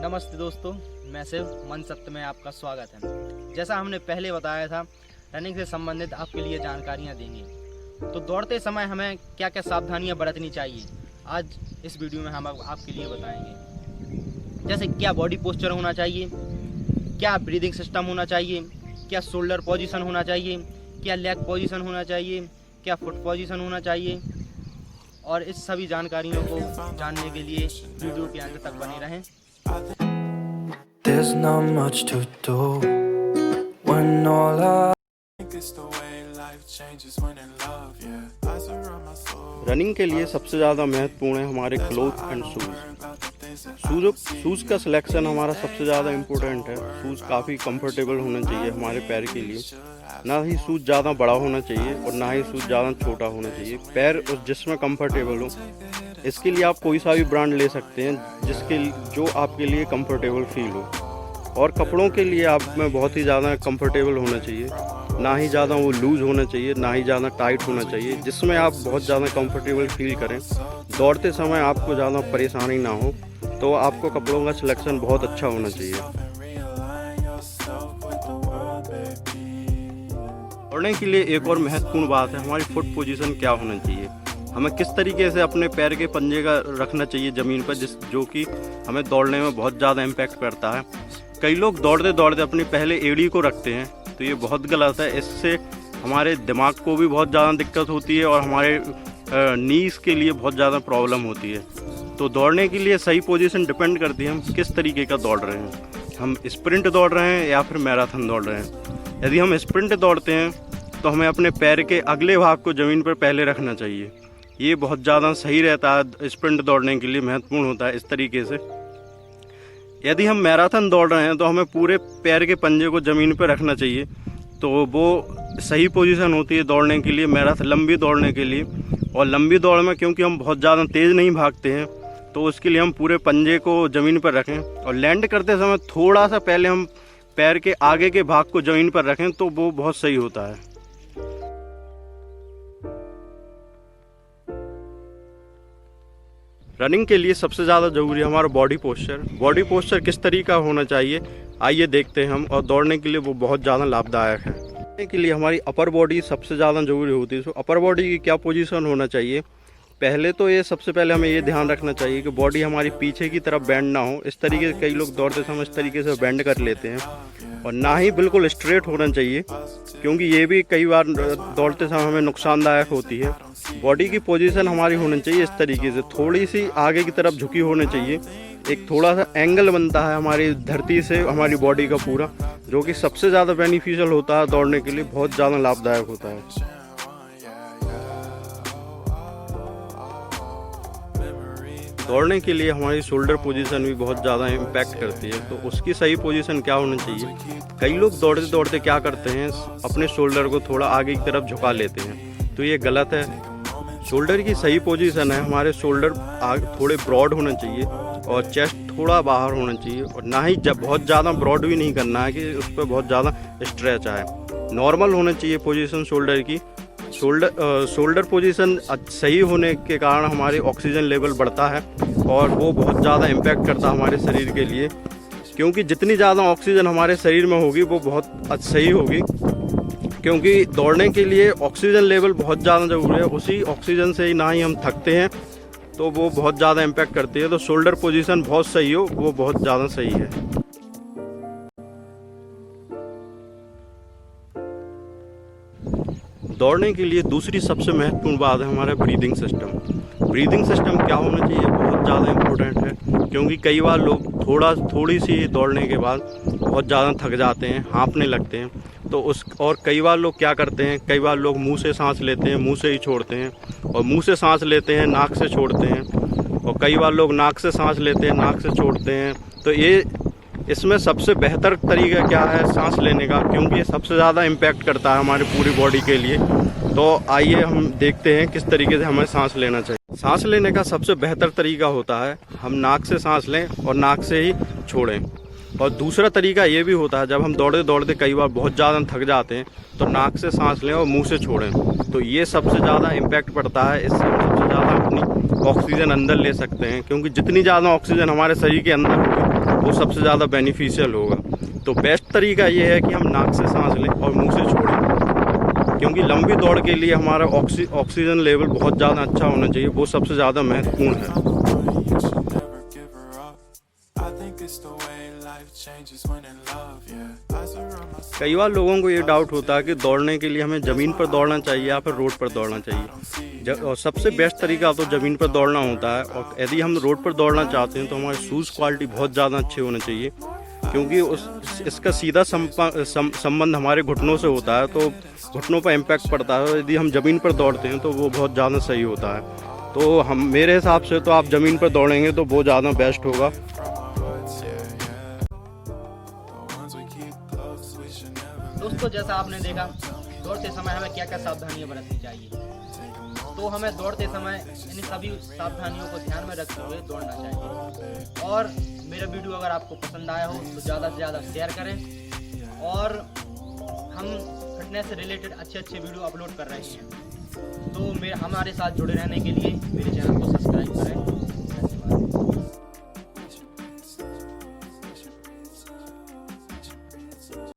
नमस्ते दोस्तों, मैं शिव मन सत्य में आपका स्वागत है। जैसा हमने पहले बताया था, रनिंग से संबंधित आपके लिए जानकारियां देंगे। तो दौड़ते समय हमें क्या क्या सावधानियां बरतनी चाहिए, आज इस वीडियो में हम आपके लिए बताएंगे। जैसे क्या बॉडी पोस्चर होना चाहिए, क्या ब्रीदिंग सिस्टम होना चाहिए, क्या शोल्डर पोजीशन होना चाहिए, क्या लेग पोजीशन होना चाहिए, क्या फुट पोजीशन होना चाहिए। और इस सभी जानकारियों को जानने के लिए वीडियो के अंत तक बने रहें। There's not much to do when all I running के लिए सबसे ज़्यादा महत्वपूर्ण है हमारे क्लोथ एंड शूज़ का सिलेक्शन हमारा सबसे ज़्यादा इम्पोर्टेंट है। शूज़ काफ़ी कंफर्टेबल होना चाहिए हमारे पैर के लिए, ना ही शूज़ ज़्यादा बड़ा होना चाहिए और ना ही शूज़ ज़्यादा छोटा होना चाहिए। पैर उस जिसमें कंफर्टेबल हो, इसके लिए आप कोई सा भी ब्रांड ले सकते हैं जो आपके लिए कंफर्टेबल फील हो। और कपड़ों के लिए आप में बहुत ही ज़्यादा कंफर्टेबल होना चाहिए, ना ही ज़्यादा वो लूज़ होना चाहिए, ना ही ज़्यादा टाइट होना चाहिए, जिसमें आप बहुत ज़्यादा कंफर्टेबल फील करें। दौड़ते समय आपको ज़्यादा परेशानी ना हो, तो आपको कपड़ों का सिलेक्शन बहुत अच्छा होना चाहिए। दौड़ने के लिए एक और महत्वपूर्ण बात है हमारी फुट पोजीशन क्या होना चाहिए। हमें किस तरीके से अपने पैर के पंजे का रखना चाहिए ज़मीन पर, जो कि हमें दौड़ने में बहुत ज़्यादा इम्पैक्ट करता है। कई लोग दौड़ते दौड़ते अपनी पहले एड़ी को रखते हैं, तो ये बहुत गलत है। इससे हमारे दिमाग को भी बहुत ज़्यादा दिक्कत होती है और हमारे नीज़ के लिए बहुत ज़्यादा प्रॉब्लम होती है। तो दौड़ने के लिए सही पोजीशन डिपेंड करती है हम किस तरीके का दौड़ रहे हैं, हम स्प्रिंट दौड़ रहे हैं या फिर मैराथन दौड़ रहे हैं। यदि हम स्प्रिंट दौड़ते हैं तो हमें अपने पैर के अगले भाग को ज़मीन पर पहले रखना चाहिए। ये बहुत ज़्यादा सही रहता है, स्प्रिंट दौड़ने के लिए महत्वपूर्ण होता है इस तरीके से। यदि हम मैराथन दौड़ रहे हैं तो हमें पूरे पैर के पंजे को ज़मीन पर रखना चाहिए, तो वो सही पोजीशन होती है दौड़ने के लिए, मैराथन लंबी दौड़ने के लिए। और लंबी दौड़ में क्योंकि हम बहुत ज़्यादा तेज़ नहीं भागते हैं, तो उसके लिए हम पूरे पंजे को ज़मीन पर रखें और लैंड करते समय थोड़ा सा पहले हम पैर के आगे के भाग को ज़मीन पर रखें, तो वो बहुत सही होता है। रनिंग के लिए सबसे ज़्यादा ज़रूरी है हमारा बॉडी पोस्चर। बॉडी पोस्चर किस तरीके का होना चाहिए आइए देखते हैं हम, और दौड़ने के लिए वो बहुत ज़्यादा लाभदायक है। दौड़ने के लिए हमारी अपर बॉडी सबसे ज़्यादा ज़रूरी होती है। तो अपर बॉडी की क्या पोजीशन होना चाहिए, पहले तो ये सबसे पहले हमें ये ध्यान रखना चाहिए कि बॉडी हमारी पीछे की तरफ बेंड ना हो। इस तरीके से कई लोग दौड़ते समय इस तरीके से बेंड कर लेते हैं, और ना ही बिल्कुल स्ट्रेट होना चाहिए, क्योंकि ये भी कई बार दौड़ते समय हमें नुकसानदायक होती है। बॉडी की पोजीशन हमारी होनी चाहिए इस तरीके से, थोड़ी सी आगे की तरफ झुकी होनी चाहिए। एक थोड़ा सा एंगल बनता है हमारी धरती से हमारी बॉडी का पूरा, जो कि सबसे ज़्यादा बेनिफिशियल होता है दौड़ने के लिए, बहुत ज़्यादा लाभदायक होता है। दौड़ने के लिए हमारी शोल्डर पोजीशन भी बहुत ज़्यादा इम्पैक्ट करती है, तो उसकी सही पोजीशन क्या होनी चाहिए। कई लोग दौड़ते दौड़ते क्या करते हैं, अपने शोल्डर को थोड़ा आगे की तरफ झुका लेते हैं, तो ये गलत है। शोल्डर की सही पोजीशन है हमारे शोल्डर थोड़े ब्रॉड होना चाहिए और चेस्ट थोड़ा बाहर होना चाहिए, और ना ही जब बहुत ज़्यादा ब्रॉड भी नहीं करना है कि उस पर बहुत ज़्यादा स्ट्रेच आए। नॉर्मल होना चाहिए पोजीशन शोल्डर की। शोल्डर पोजीशन सही होने के कारण हमारे ऑक्सीजन लेवल बढ़ता है और वो बहुत ज़्यादा इम्पैक्ट करता है हमारे शरीर के लिए, क्योंकि जितनी ज़्यादा ऑक्सीजन हमारे शरीर में होगी वो बहुत सही होगी, क्योंकि दौड़ने के लिए ऑक्सीजन लेवल बहुत ज़्यादा ज़रूरी है। उसी ऑक्सीजन से ही ना ही हम थकते हैं, तो वो बहुत ज़्यादा इम्पैक्ट करती है। तो शोल्डर पोजीशन बहुत सही हो, वो बहुत ज़्यादा सही है। दौड़ने के लिए दूसरी सबसे महत्वपूर्ण बात है हमारा ब्रीदिंग सिस्टम। ब्रीदिंग सिस्टम क्या होना चाहिए बहुत ज़्यादा इम्पोर्टेंट है, क्योंकि कई बार लोग थोड़ी सी दौड़ने के बाद बहुत ज़्यादा थक जाते हैं, हाँफने लगते हैं। तो और कई बार लोग क्या करते हैं, कई बार लोग मुंह से सांस लेते हैं, मुंह से ही छोड़ते हैं, और मुंह से सांस लेते हैं, नाक से छोड़ते हैं, और कई बार लोग नाक से सांस लेते हैं, नाक से छोड़ते हैं। तो इसमें सबसे बेहतर तरीका क्या है सांस लेने का, क्योंकि ये सबसे ज़्यादा इम्पैक्ट करता है हमारी पूरी बॉडी के लिए। तो आइए हम देखते हैं किस तरीके से हमें सांस लेना चाहिए। सांस लेने का सबसे बेहतर तरीका होता है हम नाक से सांस लें और नाक से ही छोड़ें। और दूसरा तरीका ये भी होता है, जब हम दौड़ते दौड़ते कई बार बहुत ज़्यादा थक जाते हैं तो नाक से सांस लें और मुंह से छोड़ें, तो ये सबसे ज़्यादा इम्पैक्ट पड़ता है। इससे हम सबसे ज़्यादा अपनी ऑक्सीजन अंदर ले सकते हैं, क्योंकि जितनी ज़्यादा ऑक्सीजन हमारे शरीर के अंदर होगी वो सबसे ज़्यादा बेनिफिशियल होगा। तो बेस्ट तरीका ये है कि हम नाक से सांस लें और मुंह से छोड़ें, क्योंकि लंबी दौड़ के लिए हमारा ऑक्सीजन लेवल बहुत ज़्यादा अच्छा होना चाहिए, वो सबसे ज़्यादा महत्वपूर्ण है। कई बार लोगों को ये डाउट होता है कि दौड़ने के लिए हमें ज़मीन पर दौड़ना चाहिए या फिर रोड पर दौड़ना चाहिए। और सबसे बेस्ट तरीका तो ज़मीन पर दौड़ना होता है। और यदि हम रोड पर दौड़ना चाहते हैं तो हमारे शूज़ क्वालिटी बहुत ज़्यादा अच्छे होने चाहिए, क्योंकि इसका सीधा संबंध हमारे घुटनों से होता है, तो घुटनों पर इम्पैक्ट पड़ता है। यदि हम ज़मीन पर दौड़ते हैं तो वो बहुत ज़्यादा सही होता है। तो हम मेरे हिसाब से तो आप ज़मीन पर दौड़ेंगे तो वो ज़्यादा बेस्ट होगा। दोस्तों, जैसा आपने देखा दौड़ते समय हमें क्या क्या सावधानियां बरतनी चाहिए, तो हमें दौड़ते समय इन सभी सावधानियों को ध्यान में रखते हुए दौड़ना चाहिए। और मेरा वीडियो अगर आपको पसंद आया हो तो ज़्यादा से ज़्यादा शेयर करें। और हम फिटनेस से रिलेटेड अच्छे वीडियो अपलोड कर रहे हैं, तो हमारे साथ जुड़े रहने के लिए मेरे चैनल को सब्सक्राइब करें।